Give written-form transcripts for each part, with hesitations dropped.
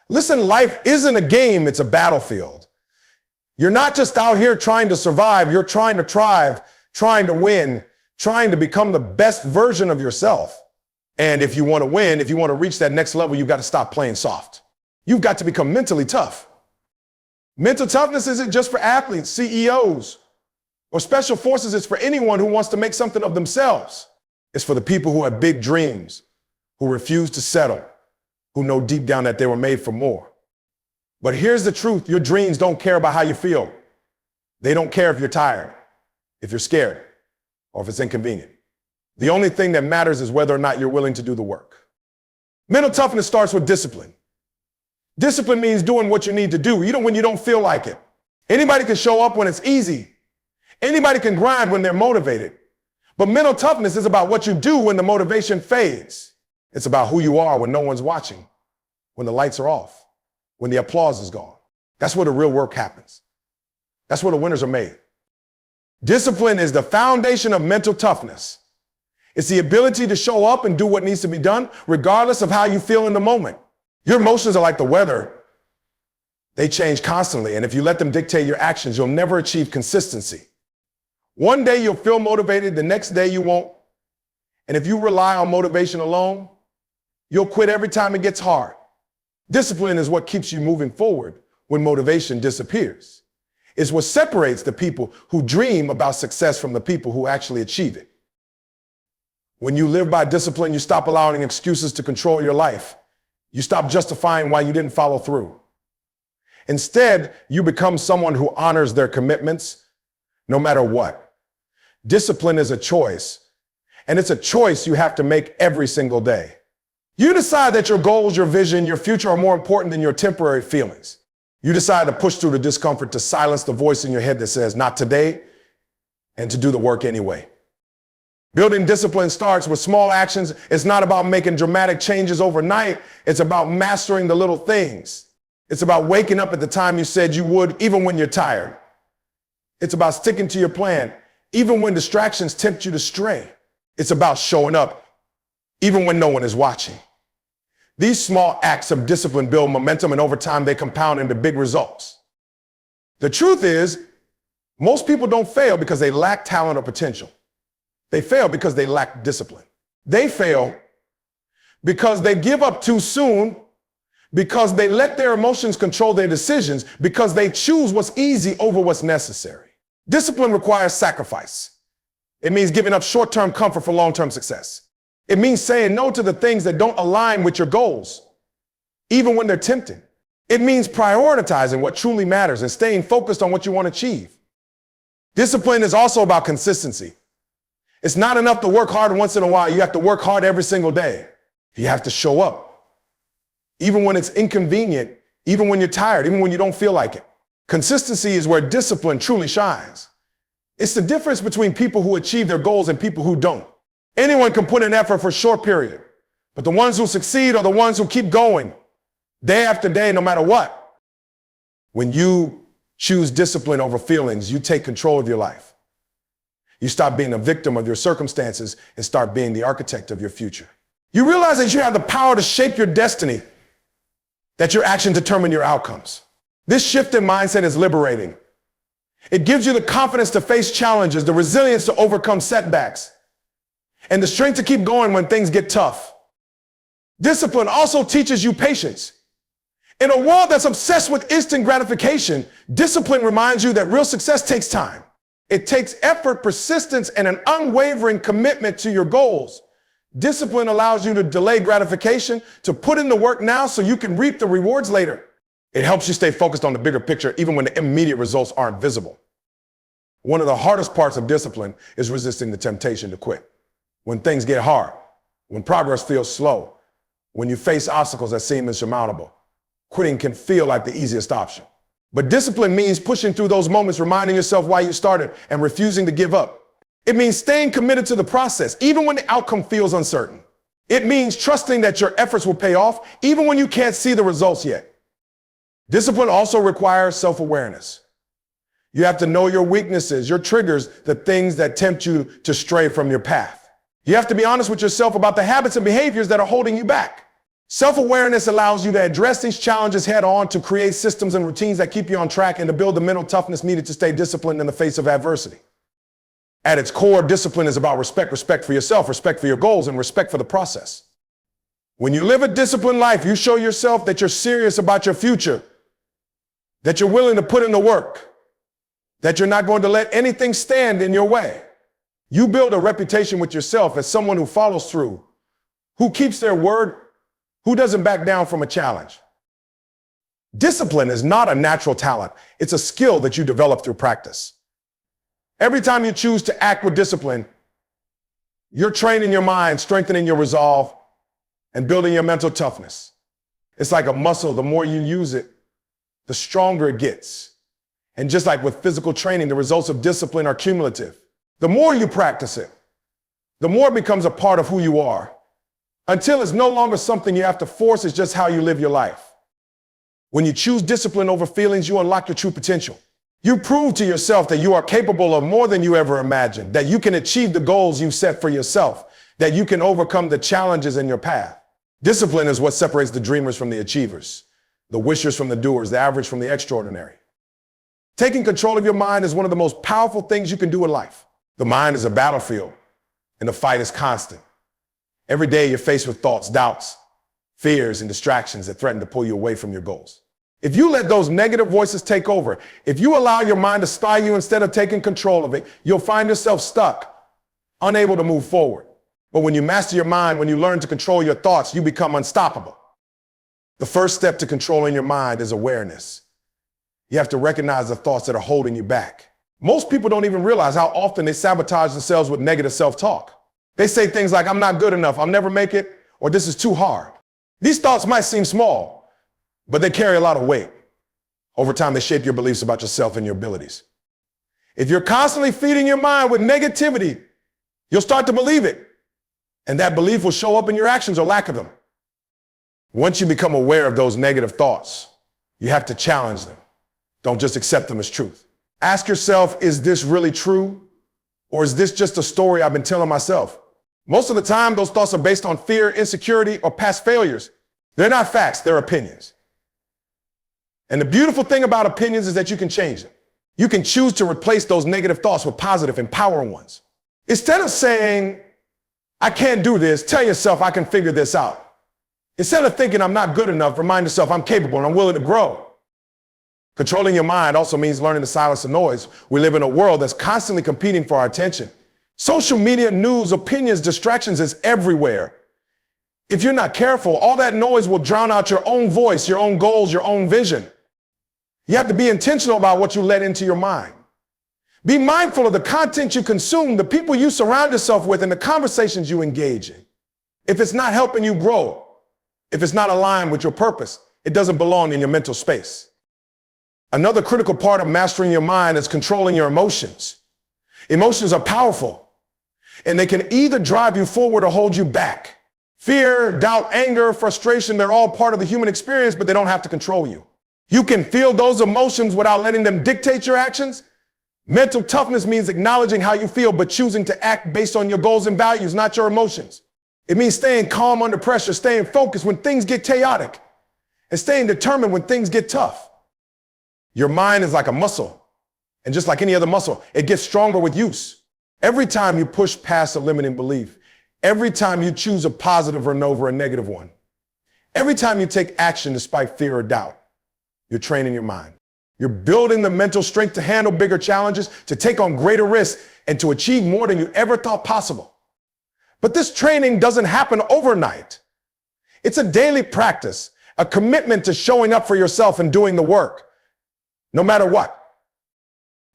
Listen, life isn't a game, it's a battlefield. You're not just out here trying to survive, you're trying to thrive, trying to win, trying to become the best version of yourself. And if you want to win, if you want to reach that next level, you've got to stop playing soft. You've got to become mentally tough. Mental toughness isn't just for athletes, CEOs, or special forces. It's for anyone who wants to make something of themselves. It's for the people who have big dreams, who refuse to settle, who know deep down that they were made for more. But here's the truth. Your dreams don't care about how you feel. They don't care if you're tired, if you're scared, or if it's inconvenient. The only thing that matters is whether or not you're willing to do the work. Mental toughness starts with discipline. Discipline means doing what you need to do, even when you don't feel like it. Anybody can show up when it's easy. Anybody can grind when they're motivated. But mental toughness is about what you do when the motivation fades. It's about who you are when no one's watching, when the lights are off, when the applause is gone. That's where the real work happens. That's where the winners are made. Discipline is the foundation of mental toughness. It's the ability to show up and do what needs to be done, regardless of how you feel in the moment. Your emotions are like the weather. They change constantly, and if you let them dictate your actions, you'll never achieve consistency. One day you'll feel motivated, the next day you won't. And if you rely on motivation alone, you'll quit every time it gets hard. Discipline is what keeps you moving forward when motivation disappears. It's what separates the people who dream about success from the people who actually achieve it. When you live by discipline, you stop allowing excuses to control your life. You stop justifying why you didn't follow through. Instead, you become someone who honors their commitments no matter what. Discipline is a choice, and it's a choice you have to make every single day. You decide that your goals, your vision, your future are more important than your temporary feelings. You decide to push through the discomfort, to silence the voice in your head that says, not today, and to do the work anyway. Building discipline starts with small actions. It's not about making dramatic changes overnight. It's about mastering the little things. It's about waking up at the time you said you would, even when you're tired. It's about sticking to your plan, even when distractions tempt you to stray. It's about showing up, even when no one is watching. These small acts of discipline build momentum, and over time they compound into big results. The truth is, most people don't fail because they lack talent or potential. They fail because they lack discipline. They fail because they give up too soon, because they let their emotions control their decisions, because they choose what's easy over what's necessary. Discipline requires sacrifice. It means giving up short-term comfort for long-term success. It means saying no to the things that don't align with your goals, even when they're tempting. It means prioritizing what truly matters and staying focused on what you want to achieve. Discipline is also about consistency. It's not enough to work hard once in a while. You have to work hard every single day. You have to show up, even when it's inconvenient, even when you're tired, even when you don't feel like it. Consistency is where discipline truly shines. It's the difference between people who achieve their goals and people who don't. Anyone can put in effort for a short period, but the ones who succeed are the ones who keep going day after day, no matter what. When you choose discipline over feelings, you take control of your life. You stop being a victim of your circumstances and start being the architect of your future. You realize that you have the power to shape your destiny, that your actions determine your outcomes. This shift in mindset is liberating. It gives you the confidence to face challenges, the resilience to overcome setbacks, and the strength to keep going when things get tough. Discipline also teaches you patience. In a world that's obsessed with instant gratification, discipline reminds you that real success takes time. It takes effort, persistence, and an unwavering commitment to your goals. Discipline allows you to delay gratification, to put in the work now so you can reap the rewards later. It helps you stay focused on the bigger picture even when the immediate results aren't visible. One of the hardest parts of discipline is resisting the temptation to quit. When things get hard, when progress feels slow, when you face obstacles that seem insurmountable, quitting can feel like the easiest option. But discipline means pushing through those moments, reminding yourself why you started, and refusing to give up. It means staying committed to the process, even when the outcome feels uncertain. It means trusting that your efforts will pay off, even when you can't see the results yet. Discipline also requires self-awareness. You have to know your weaknesses, your triggers, the things that tempt you to stray from your path. You have to be honest with yourself about the habits and behaviors that are holding you back. Self-awareness allows you to address these challenges head on, to create systems and routines that keep you on track, and to build the mental toughness needed to stay disciplined in the face of adversity. At its core, discipline is about respect for yourself, respect for your goals, and respect for the process. When you live a disciplined life, you show yourself that you're serious about your future, that you're willing to put in the work, that you're not going to let anything stand in your way. You build a reputation with yourself as someone who follows through, who keeps their word, who doesn't back down from a challenge. Discipline is not a natural talent. It's a skill that you develop through practice. Every time you choose to act with discipline, you're training your mind, strengthening your resolve, and building your mental toughness. It's like a muscle. The more you use it, the stronger it gets. And just like with physical training, the results of discipline are cumulative. The more you practice it, the more it becomes a part of who you are, until it's no longer something you have to force. It's just how you live your life. When you choose discipline over feelings, you unlock your true potential. You prove to yourself that you are capable of more than you ever imagined, that you can achieve the goals you set for yourself, that you can overcome the challenges in your path. Discipline is what separates the dreamers from the achievers, the wishers from the doers, the average from the extraordinary. Taking control of your mind is one of the most powerful things you can do in life. The mind is a battlefield, and the fight is constant. Every day you're faced with thoughts, doubts, fears, and distractions that threaten to pull you away from your goals. If you let those negative voices take over, if you allow your mind to spy you instead of taking control of it, you'll find yourself stuck, unable to move forward. But when you master your mind, when you learn to control your thoughts, you become unstoppable. The first step to controlling your mind is awareness. You have to recognize the thoughts that are holding you back. Most people don't even realize how often they sabotage themselves with negative self-talk. They say things like, I'm not good enough, I'll never make it, or this is too hard. These thoughts might seem small, but they carry a lot of weight. Over time, they shape your beliefs about yourself and your abilities. If you're constantly feeding your mind with negativity, you'll start to believe it. And that belief will show up in your actions or lack of them. Once you become aware of those negative thoughts, you have to challenge them. Don't just accept them as truth. Ask yourself, is this really true? Or is this just a story I've been telling myself? Most of the time, those thoughts are based on fear, insecurity, or past failures. They're not facts, they're opinions. And the beautiful thing about opinions is that you can change them. You can choose to replace those negative thoughts with positive, empowering ones. Instead of saying, I can't do this, tell yourself I can figure this out. Instead of thinking I'm not good enough, remind yourself I'm capable and I'm willing to grow. Controlling your mind also means learning to silence the noise. We live in a world that's constantly competing for our attention. Social media, news, opinions, distractions is everywhere. If you're not careful, all that noise will drown out your own voice, your own goals, your own vision. You have to be intentional about what you let into your mind. Be mindful of the content you consume, the people you surround yourself with, and the conversations you engage in. If it's not helping you grow, if it's not aligned with your purpose, it doesn't belong in your mental space. Another critical part of mastering your mind is controlling your emotions. Emotions are powerful, and they can either drive you forward or hold you back. Fear, doubt, anger, frustration, they're all part of the human experience, but they don't have to control you. You can feel those emotions without letting them dictate your actions. Mental toughness means acknowledging how you feel, but choosing to act based on your goals and values, not your emotions. It means staying calm under pressure, staying focused when things get chaotic, and staying determined when things get tough. Your mind is like a muscle, and just like any other muscle, it gets stronger with use. Every time you push past a limiting belief, every time you choose a positive over a negative one, every time you take action despite fear or doubt, you're training your mind. You're building the mental strength to handle bigger challenges, to take on greater risks, and to achieve more than you ever thought possible. But this training doesn't happen overnight. It's a daily practice, a commitment to showing up for yourself and doing the work, no matter what.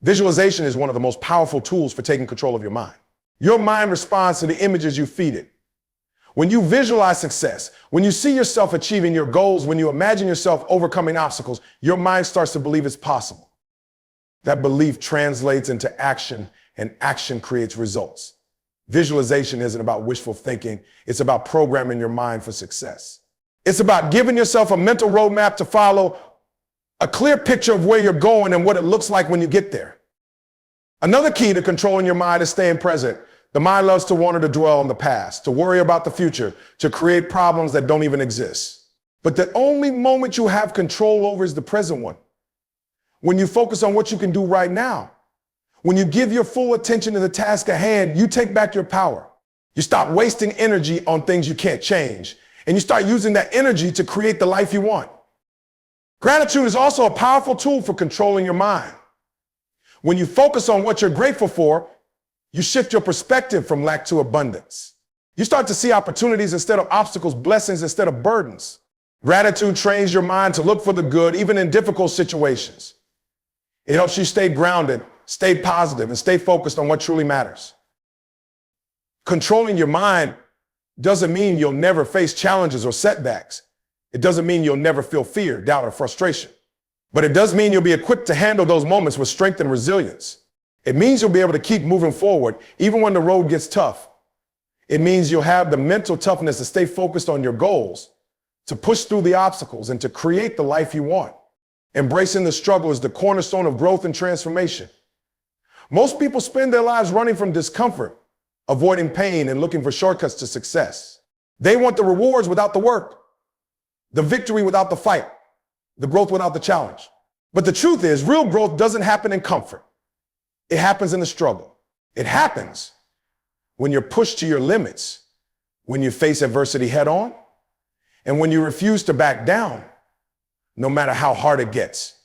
Visualization is one of the most powerful tools for taking control of your mind. Your mind responds to the images you feed it. When you visualize success, when you see yourself achieving your goals, when you imagine yourself overcoming obstacles, your mind starts to believe it's possible. That belief translates into action, and action creates results. Visualization isn't about wishful thinking. It's about programming your mind for success. It's about giving yourself a mental roadmap to follow, a clear picture of where you're going and what it looks like when you get there. Another key to controlling your mind is staying present. The mind loves to wander to dwell on the past, to worry about the future, to create problems that don't even exist. But the only moment you have control over is the present one. When you focus on what you can do right now, when you give your full attention to the task at hand, you take back your power. You stop wasting energy on things you can't change, and you start using that energy to create the life you want. Gratitude is also a powerful tool for controlling your mind. When you focus on what you're grateful for, you shift your perspective from lack to abundance. You start to see opportunities instead of obstacles, blessings instead of burdens. Gratitude trains your mind to look for the good, even in difficult situations. It helps you stay grounded, stay positive, and stay focused on what truly matters. Controlling your mind doesn't mean you'll never face challenges or setbacks. It doesn't mean you'll never feel fear, doubt, or frustration. But it does mean you'll be equipped to handle those moments with strength and resilience. It means you'll be able to keep moving forward, even when the road gets tough. It means you'll have the mental toughness to stay focused on your goals, to push through the obstacles, and to create the life you want. Embracing the struggle is the cornerstone of growth and transformation. Most people spend their lives running from discomfort, avoiding pain, and looking for shortcuts to success. They want the rewards without the work, the victory without the fight, the growth without the challenge. But the truth is, real growth doesn't happen in comfort. It happens in the struggle. It happens when you're pushed to your limits, when you face adversity head on, and when you refuse to back down, no matter how hard it gets.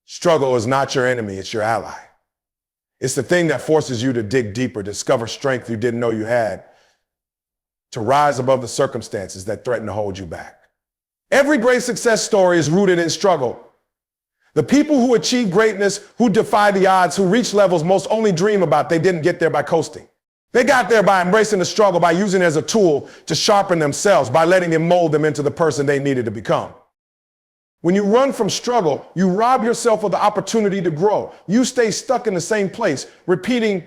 Struggle is not your enemy, it's your ally. It's the thing that forces you to dig deeper, discover strength you didn't know you had, to rise above the circumstances that threaten to hold you back. Every great success story is rooted in struggle. The people who achieve greatness, who defy the odds, who reach levels most only dream about, they didn't get there by coasting. They got there by embracing the struggle, by using it as a tool to sharpen themselves, by letting it mold them into the person they needed to become. When you run from struggle, you rob yourself of the opportunity to grow. You stay stuck in the same place, repeating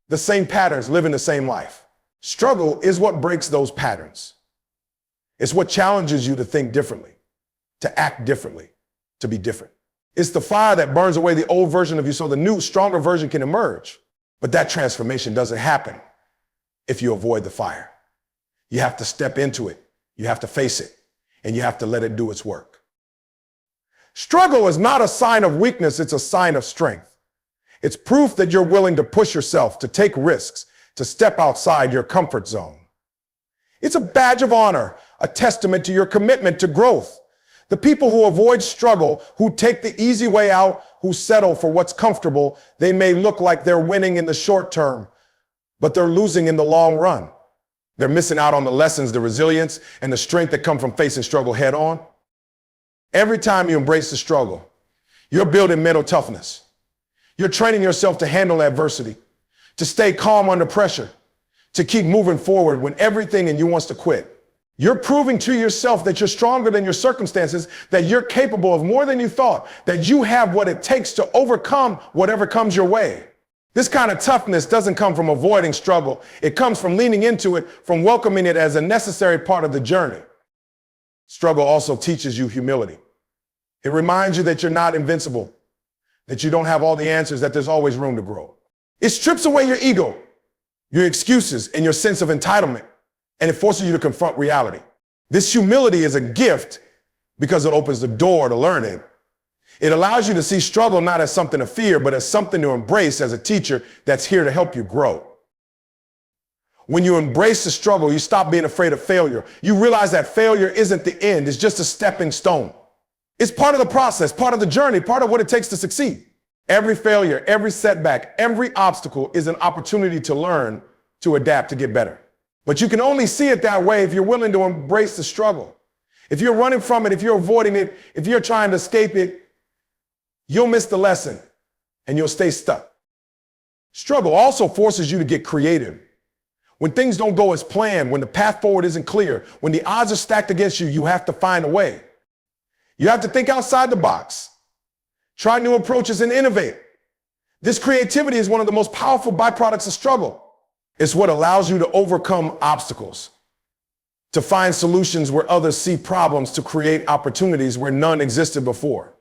the same patterns, living the same life. Struggle is what breaks those patterns. It's what challenges you to think differently, to act differently, to be different. It's the fire that burns away the old version of you so the new, stronger version can emerge. But that transformation doesn't happen if you avoid the fire. You have to step into it. You have to face it. And you have to let it do its work. Struggle is not a sign of weakness, it's a sign of strength. It's proof that you're willing to push yourself, to take risks, to step outside your comfort zone. It's a badge of honor, a testament to your commitment to growth. The people who avoid struggle, who take the easy way out, who settle for what's comfortable, they may look like they're winning in the short term, but they're losing in the long run. They're missing out on the lessons, the resilience, and the strength that come from facing struggle head on. Every time you embrace the struggle, you're building mental toughness. You're training yourself to handle adversity, to stay calm under pressure, to keep moving forward when everything in you wants to quit. You're proving to yourself that you're stronger than your circumstances, that you're capable of more than you thought, that you have what it takes to overcome whatever comes your way. This kind of toughness doesn't come from avoiding struggle. It comes from leaning into it, from welcoming it as a necessary part of the journey. Struggle also teaches you humility. It reminds you that you're not invincible, that you don't have all the answers, that there's always room to grow. It strips away your ego, your excuses, and your sense of entitlement, and it forces you to confront reality. This humility is a gift because it opens the door to learning. It allows you to see struggle not as something to fear, but as something to embrace as a teacher that's here to help you grow. When you embrace the struggle, you stop being afraid of failure. You realize that failure isn't the end, it's just a stepping stone. It's part of the process, part of the journey, part of what it takes to succeed. Every failure, every setback, every obstacle is an opportunity to learn, to adapt, to get better. But you can only see it that way if you're willing to embrace the struggle. If you're running from it, if you're avoiding it, if you're trying to escape it, you'll miss the lesson and you'll stay stuck. Struggle also forces you to get creative. When things don't go as planned, when the path forward isn't clear, when the odds are stacked against you, you have to find a way. You have to think outside the box, try new approaches and innovate. This creativity is one of the most powerful byproducts of struggle. It's what allows you to overcome obstacles, to find solutions where others see problems, to create opportunities where none existed before.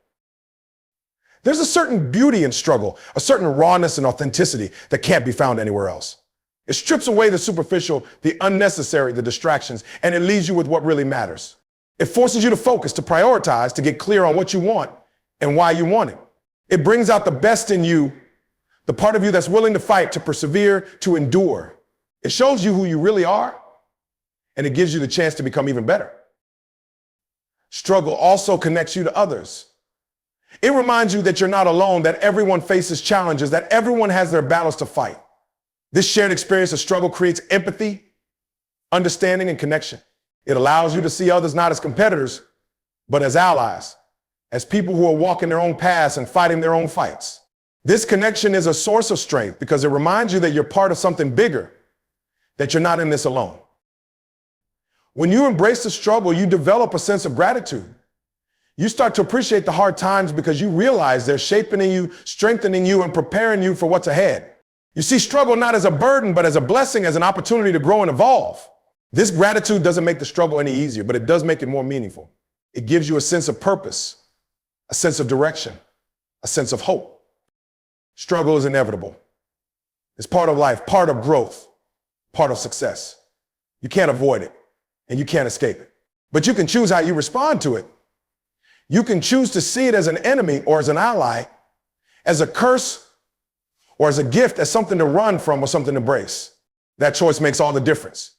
There's a certain beauty in struggle, a certain rawness and authenticity that can't be found anywhere else. It strips away the superficial, the unnecessary, the distractions, and it leaves you with what really matters. It forces you to focus, to prioritize, to get clear on what you want and why you want it. It brings out the best in you, the part of you that's willing to fight, to persevere, to endure. It shows you who you really are, and it gives you the chance to become even better. Struggle also connects you to others. It reminds you that you're not alone, that everyone faces challenges, that everyone has their battles to fight. This shared experience of struggle creates empathy, understanding, and connection. It allows you to see others not as competitors, but as allies, as people who are walking their own paths and fighting their own fights. This connection is a source of strength because it reminds you that you're part of something bigger, that you're not in this alone. When you embrace the struggle, you develop a sense of gratitude. You start to appreciate the hard times because you realize they're shaping you, strengthening you, and preparing you for what's ahead. You see struggle not as a burden, but as a blessing, as an opportunity to grow and evolve. This gratitude doesn't make the struggle any easier, but it does make it more meaningful. It gives you a sense of purpose, a sense of direction, a sense of hope. Struggle is inevitable. It's part of life, part of growth, part of success. You can't avoid it, and you can't escape it. But you can choose how you respond to it. You can choose to see it as an enemy or as an ally, as a curse or as a gift, as something to run from or something to embrace. That choice makes all the difference.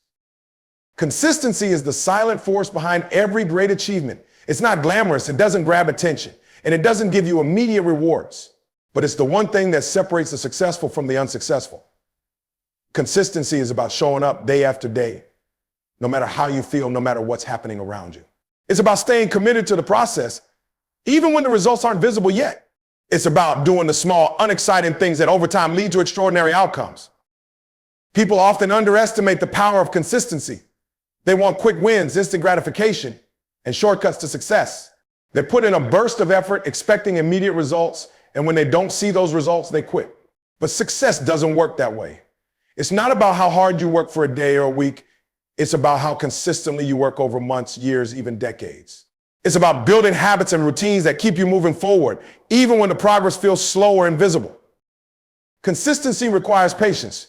Consistency is the silent force behind every great achievement. It's not glamorous, it doesn't grab attention, and it doesn't give you immediate rewards, but it's the one thing that separates the successful from the unsuccessful. Consistency is about showing up day after day, no matter how you feel, no matter what's happening around you. It's about staying committed to the process, even when the results aren't visible yet. It's about doing the small, unexciting things that over time lead to extraordinary outcomes. People often underestimate the power of consistency. They want quick wins, instant gratification, and shortcuts to success. They put in a burst of effort, expecting immediate results, and when they don't see those results, they quit. But success doesn't work that way. It's not about how hard you work for a day or a week. It's about how consistently you work over months, years, even decades. It's about building habits and routines that keep you moving forward, even when the progress feels slow or invisible. Consistency requires patience.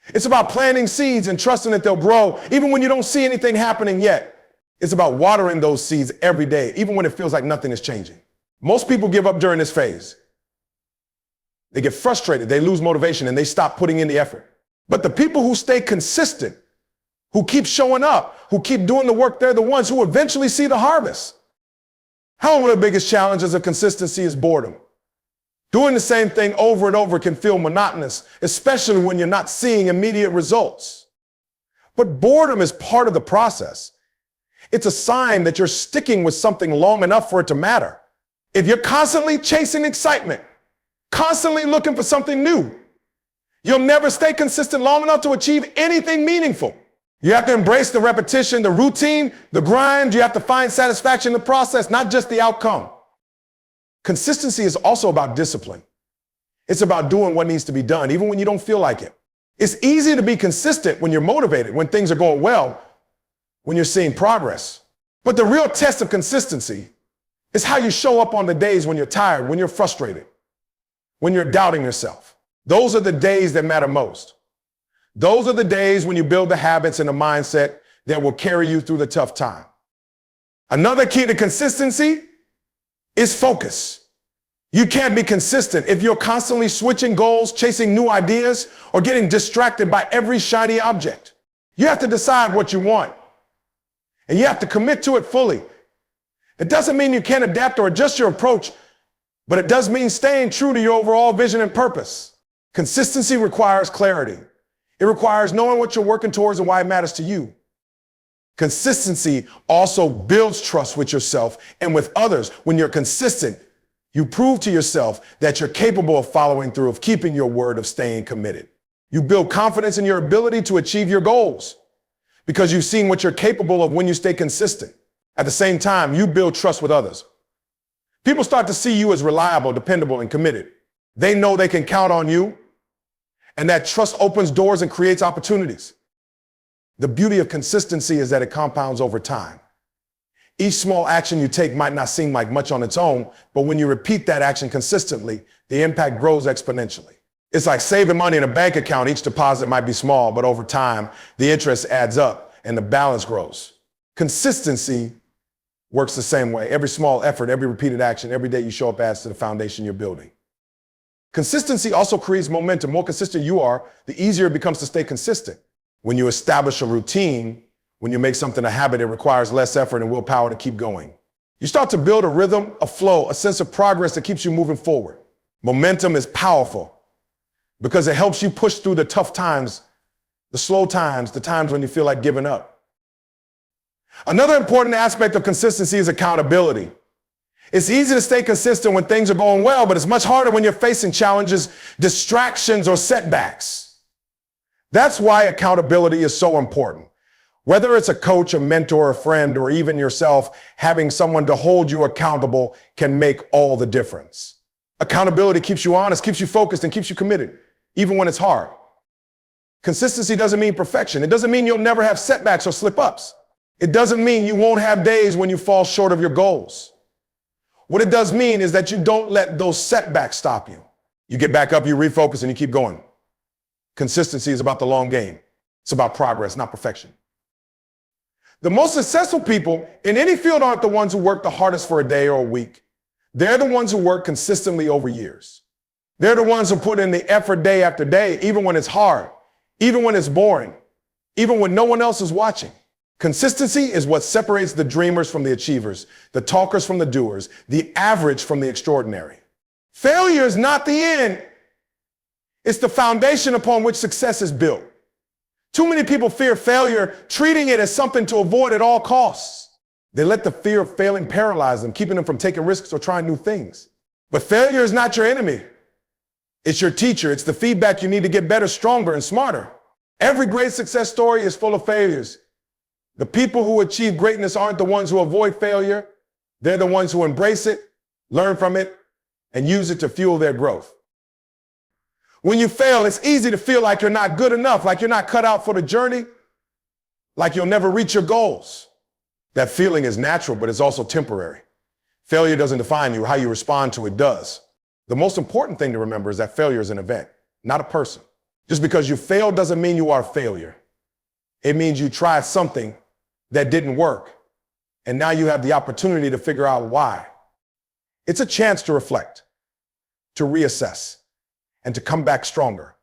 It's about planting seeds and trusting that they'll grow, even when you don't see anything happening yet. It's about watering those seeds every day, even when it feels like nothing is changing. Most people give up during this phase. They get frustrated, they lose motivation, and they stop putting in the effort. But the people who stay consistent, who keep showing up, who keep doing the work, they're the ones who eventually see the harvest. One of the biggest challenges of consistency is boredom. Doing the same thing over and over can feel monotonous, especially when you're not seeing immediate results. But boredom is part of the process. It's a sign that you're sticking with something long enough for it to matter. If you're constantly chasing excitement, constantly looking for something new, you'll never stay consistent long enough to achieve anything meaningful. You have to embrace the repetition, the routine, the grind. You have to find satisfaction in the process, not just the outcome. Consistency is also about discipline. It's about doing what needs to be done, even when you don't feel like it. It's easy to be consistent when you're motivated, when things are going well, when you're seeing progress. But the real test of consistency is how you show up on the days when you're tired, when you're frustrated, when you're doubting yourself. Those are the days that matter most. Those are the days when you build the habits and the mindset that will carry you through the tough time. Another key to consistency is focus. You can't be consistent if you're constantly switching goals, chasing new ideas, or getting distracted by every shiny object. You have to decide what you want, and you have to commit to it fully. It doesn't mean you can't adapt or adjust your approach, but it does mean staying true to your overall vision and purpose. Consistency requires clarity. It requires knowing what you're working towards and why it matters to you. Consistency also builds trust with yourself and with others. When you're consistent, you prove to yourself that you're capable of following through, of keeping your word, of staying committed. You build confidence in your ability to achieve your goals because you've seen what you're capable of when you stay consistent. At the same time, you build trust with others. People start to see you as reliable, dependable, and committed. They know they can count on you, and that trust opens doors and creates opportunities. The beauty of consistency is that it compounds over time. Each small action you take might not seem like much on its own, but when you repeat that action consistently, the impact grows exponentially. It's like saving money in a bank account. Each deposit might be small, but over time, the interest adds up and the balance grows. Consistency works the same way. Every small effort, every repeated action, every day you show up adds to the foundation you're building. Consistency also creates momentum. The more consistent you are, the easier it becomes to stay consistent. When you establish a routine, when you make something a habit, it requires less effort and willpower to keep going. You start to build a rhythm, a flow, a sense of progress that keeps you moving forward. Momentum is powerful because it helps you push through the tough times, the slow times, the times when you feel like giving up. Another important aspect of consistency is accountability. It's easy to stay consistent when things are going well, but it's much harder when you're facing challenges, distractions, or setbacks. That's why accountability is so important. Whether it's a coach, a mentor, a friend, or even yourself, having someone to hold you accountable can make all the difference. Accountability keeps you honest, keeps you focused, and keeps you committed, even when it's hard. Consistency doesn't mean perfection. It doesn't mean you'll never have setbacks or slip-ups. It doesn't mean you won't have days when you fall short of your goals. What it does mean is that you don't let those setbacks stop you. You get back up, you refocus, and you keep going. Consistency is about the long game. It's about progress, not perfection. The most successful people in any field aren't the ones who work the hardest for a day or a week. They're the ones who work consistently over years. They're the ones who put in the effort day after day, even when it's hard, even when it's boring, even when no one else is watching. Consistency is what separates the dreamers from the achievers, the talkers from the doers, the average from the extraordinary. Failure is not the end. It's the foundation upon which success is built. Too many people fear failure, treating it as something to avoid at all costs. They let the fear of failing paralyze them, keeping them from taking risks or trying new things. But failure is not your enemy. It's your teacher. It's the feedback you need to get better, stronger, and smarter. Every great success story is full of failures. The people who achieve greatness aren't the ones who avoid failure. They're the ones who embrace it, learn from it, and use it to fuel their growth. When you fail, it's easy to feel like you're not good enough, like you're not cut out for the journey, like you'll never reach your goals. That feeling is natural, but it's also temporary. Failure doesn't define you. How you respond to it does. The most important thing to remember is that failure is an event, not a person. Just because you failed doesn't mean you are a failure. It means you tried something that didn't work, and now you have the opportunity to figure out why. It's a chance to reflect, to reassess, and to come back stronger.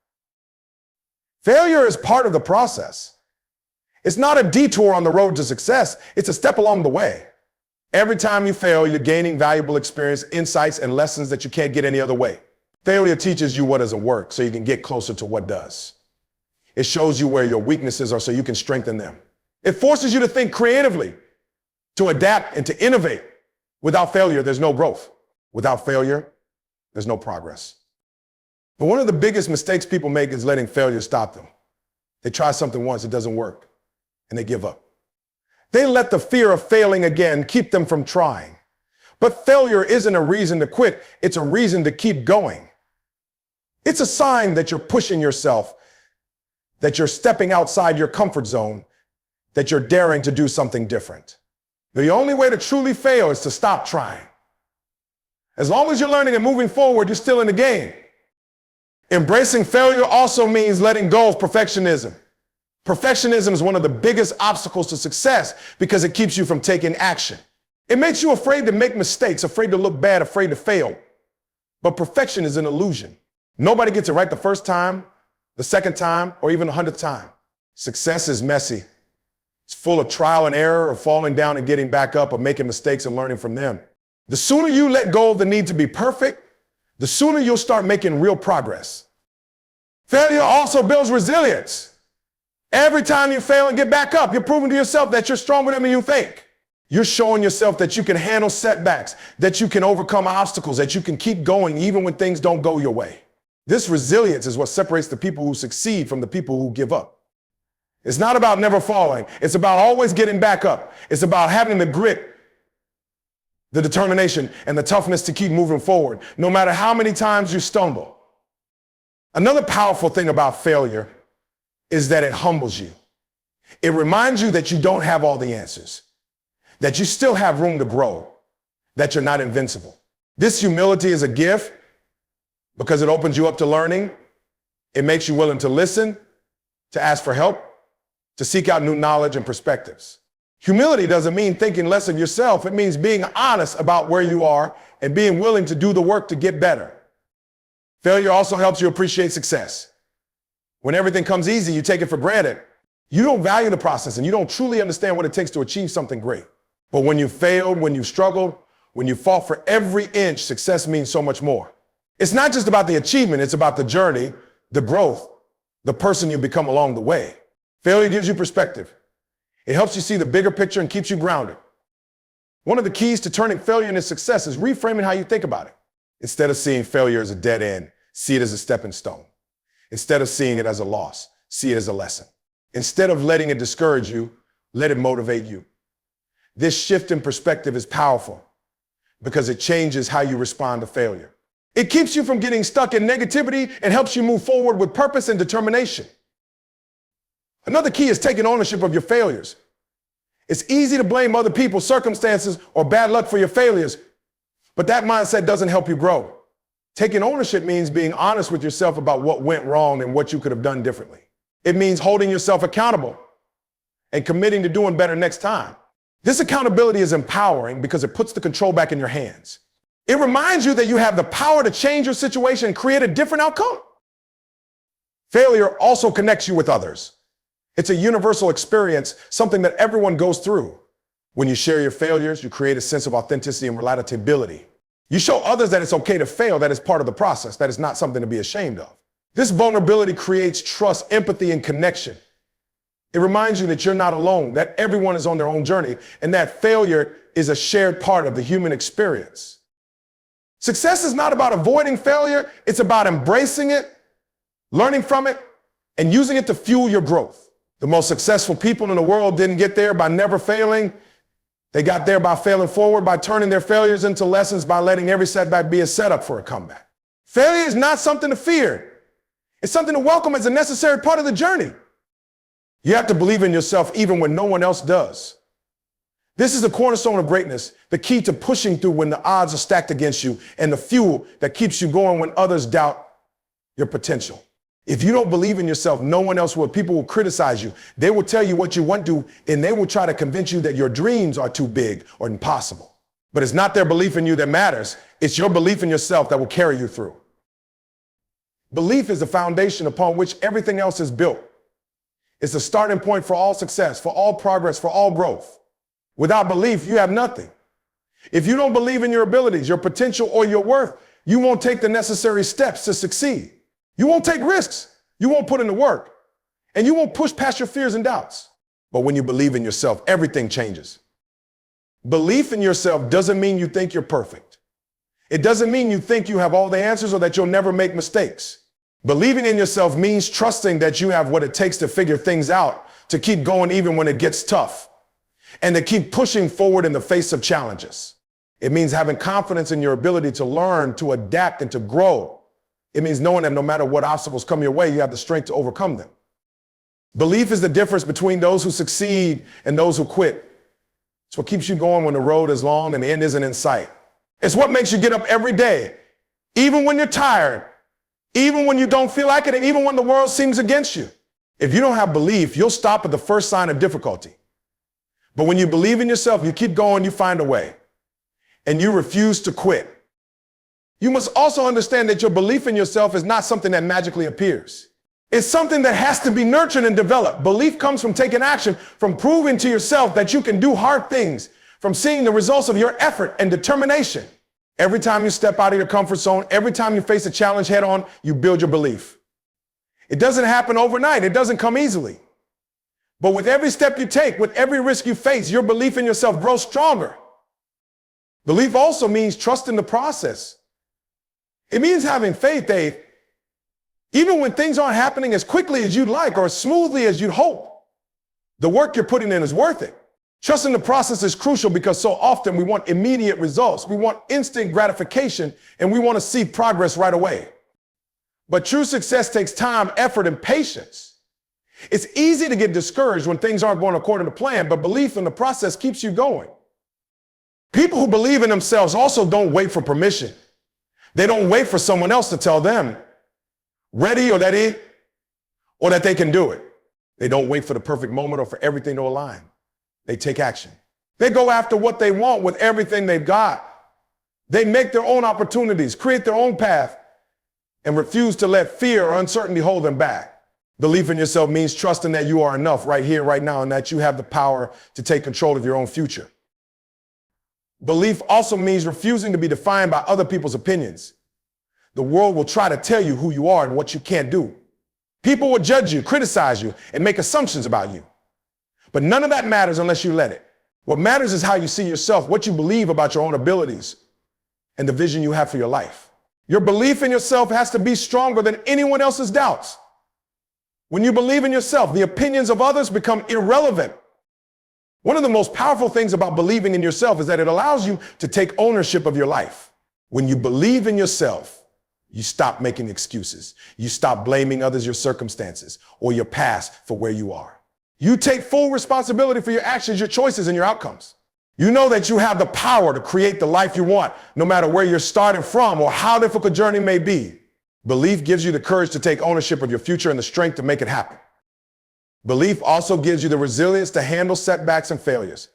Failure is part of the process. It's not a detour on the road to success. It's a step along the way. Every time you fail, you're gaining valuable experience, insights, and lessons that you can't get any other way. Failure teaches you what doesn't work so you can get closer to what does. It shows you where your weaknesses are so you can strengthen them. It forces you to think creatively, to adapt, and to innovate. Without failure, there's no growth. Without failure, there's no progress. But one of the biggest mistakes people make is letting failure stop them. They try something once, it doesn't work, and they give up. They let the fear of failing again keep them from trying. But failure isn't a reason to quit, it's a reason to keep going. It's a sign that you're pushing yourself, that you're stepping outside your comfort zone, that you're daring to do something different. The only way to truly fail is to stop trying. As long as you're learning and moving forward, you're still in the game. Embracing failure also means letting go of perfectionism. Perfectionism is one of the biggest obstacles to success because it keeps you from taking action. It makes you afraid to make mistakes, afraid to look bad, afraid to fail. But perfection is an illusion. Nobody gets it right the first time, the second time, or even the 100th time. Success is messy. It's full of trial and error, of falling down and getting back up, of making mistakes and learning from them. The sooner you let go of the need to be perfect, the sooner you'll start making real progress. Failure also builds resilience. Every time you fail and get back up, you're proving to yourself that you're stronger than you think. You're showing yourself that you can handle setbacks, that you can overcome obstacles, that you can keep going even when things don't go your way. This resilience is what separates the people who succeed from the people who give up. It's not about never falling. It's about always getting back up. It's about having the grit, the determination, and the toughness to keep moving forward, no matter how many times you stumble. Another powerful thing about failure is that it humbles you. It reminds you that you don't have all the answers. that you still have room to grow, that you're not invincible. This humility is a gift because it opens you up to learning. It makes you willing to listen, to ask for help, to seek out new knowledge and perspectives. Humility doesn't mean thinking less of yourself. It means being honest about where you are and being willing to do the work to get better. Failure also helps you appreciate success. When everything comes easy, you take it for granted. You don't value the process and you don't truly understand what it takes to achieve something great. But when you failed, when you struggled, when you fought for every inch, success means so much more. It's not just about the achievement, it's about the journey, the growth, the person you become along the way. Failure gives you perspective. It helps you see the bigger picture and keeps you grounded. One of the keys to turning failure into success is reframing how you think about it. Instead of seeing failure as a dead end, see it as a stepping stone. Instead of seeing it as a loss, see it as a lesson. Instead of letting it discourage you, let it motivate you. This shift in perspective is powerful because it changes how you respond to failure. It keeps you from getting stuck in negativity and helps you move forward with purpose and determination. Another key is taking ownership of your failures. It's easy to blame other people, circumstances, or bad luck for your failures, but that mindset doesn't help you grow. Taking ownership means being honest with yourself about what went wrong and what you could have done differently. It means holding yourself accountable and committing to doing better next time. This accountability is empowering because it puts the control back in your hands. It reminds you that you have the power to change your situation and create a different outcome. Failure also connects you with others. It's a universal experience, something that everyone goes through. When you share your failures, you create a sense of authenticity and relatability. You show others that it's okay to fail, that it's part of the process, that it's not something to be ashamed of. This vulnerability creates trust, empathy, and connection. It reminds you that you're not alone, that everyone is on their own journey, and that failure is a shared part of the human experience. Success is not about avoiding failure, it's about embracing it, learning from it, and using it to fuel your growth. The most successful people in the world didn't get there by never failing. They got there by failing forward, by turning their failures into lessons, by letting every setback be a setup for a comeback. Failure is not something to fear. It's something to welcome as a necessary part of the journey. You have to believe in yourself even when no one else does. This is the cornerstone of greatness, the key to pushing through when the odds are stacked against you, and the fuel that keeps you going when others doubt your potential. If you don't believe in yourself, no one else will. People will criticize you. They will tell you what you want to do, and they will try to convince you that your dreams are too big or impossible. But it's not their belief in you that matters. It's your belief in yourself that will carry you through. Belief is the foundation upon which everything else is built. It's the starting point for all success, for all progress, for all growth. Without belief, you have nothing. If you don't believe in your abilities, your potential, or your worth, you won't take the necessary steps to succeed. You won't take risks. You won't put in the work. And you won't push past your fears and doubts. But when you believe in yourself, everything changes. Belief in yourself doesn't mean you think you're perfect. It doesn't mean you think you have all the answers or that you'll never make mistakes. Believing in yourself means trusting that you have what it takes to figure things out, to keep going even when it gets tough, and to keep pushing forward in the face of challenges. It means having confidence in your ability to learn, to adapt, and to grow. It means knowing that no matter what obstacles come your way, you have the strength to overcome them. Belief is the difference between those who succeed and those who quit. It's what keeps you going when the road is long and the end isn't in sight. It's what makes you get up every day, even when you're tired, even when you don't feel like it, and even when the world seems against you. If you don't have belief, you'll stop at the first sign of difficulty. But when you believe in yourself, you keep going, you find a way, and you refuse to quit. You must also understand that your belief in yourself is not something that magically appears. It's something that has to be nurtured and developed. Belief comes from taking action, from proving to yourself that you can do hard things, from seeing the results of your effort and determination. Every time you step out of your comfort zone, every time you face a challenge head on, you build your belief. It doesn't happen overnight. It doesn't come easily. But with every step you take, with every risk you face, your belief in yourself grows stronger. Belief also means trusting the process. It means having faith, Dave. Even when things aren't happening as quickly as you'd like or as smoothly as you'd hope, the work you're putting in is worth it. Trusting the process is crucial because so often we want immediate results. We want instant gratification, and we want to see progress right away. But true success takes time, effort, and patience. It's easy to get discouraged when things aren't going according to plan, but belief in the process keeps you going. People who believe in themselves also don't wait for permission. They don't wait for someone else to tell them ready or that they can do it. They don't wait for the perfect moment or for everything to align. They take action. They go after what they want with everything they've got. They make their own opportunities, create their own path, and refuse to let fear or uncertainty hold them back. Belief in yourself means trusting that you are enough right here, right now, and that you have the power to take control of your own future. Belief also means refusing to be defined by other people's opinions. The world will try to tell you who you are and what you can't do. People will judge you, criticize you, and make assumptions about you. But none of that matters unless you let it. What matters is how you see yourself, what you believe about your own abilities, and the vision you have for your life. Your belief in yourself has to be stronger than anyone else's doubts. When you believe in yourself, the opinions of others become irrelevant. One of the most powerful things about believing in yourself is that it allows you to take ownership of your life. When you believe in yourself, you stop making excuses. You stop blaming others, your circumstances, or your past for where you are. You take full responsibility for your actions, your choices, and your outcomes. You know that you have the power to create the life you want, no matter where you're starting from or how difficult a journey may be. Belief gives you the courage to take ownership of your future and the strength to make it happen. Belief also gives you the resilience to handle setbacks and failures.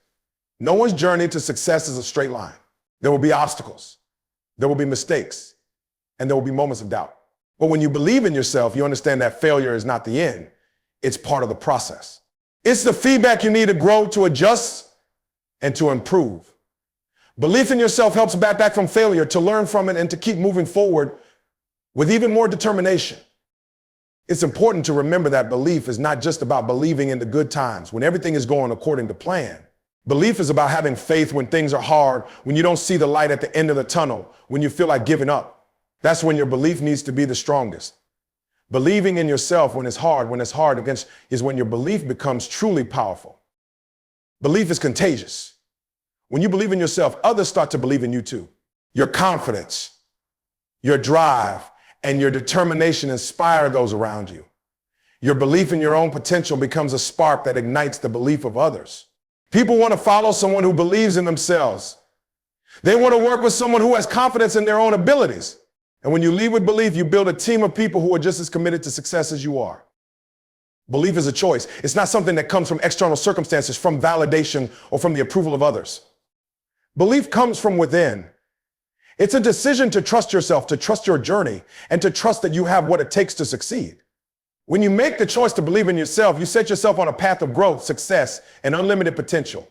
No one's journey to success is a straight line. There will be obstacles, there will be mistakes, and there will be moments of doubt. But when you believe in yourself, you understand that failure is not the end. It's part of the process. It's the feedback you need to grow, to adjust, and to improve. Belief in yourself helps battle back from failure, to learn from it, and to keep moving forward with even more determination. It's important to remember that belief is not just about believing in the good times, when everything is going according to plan. Belief is about having faith when things are hard, when you don't see the light at the end of the tunnel, when you feel like giving up. That's when your belief needs to be the strongest. Believing in yourself when it's hard is when your belief becomes truly powerful. Belief is contagious. When you believe in yourself, others start to believe in you too. Your confidence, your drive, and your determination inspire those around you. Your belief in your own potential becomes a spark that ignites the belief of others. People want to follow someone who believes in themselves. They want to work with someone who has confidence in their own abilities. And when you lead with belief, you build a team of people who are just as committed to success as you are. Belief is a choice. It's not something that comes from external circumstances, from validation, or from the approval of others. Belief comes from within. It's a decision to trust yourself, to trust your journey, and to trust that you have what it takes to succeed. When you make the choice to believe in yourself, you set yourself on a path of growth, success, and unlimited potential.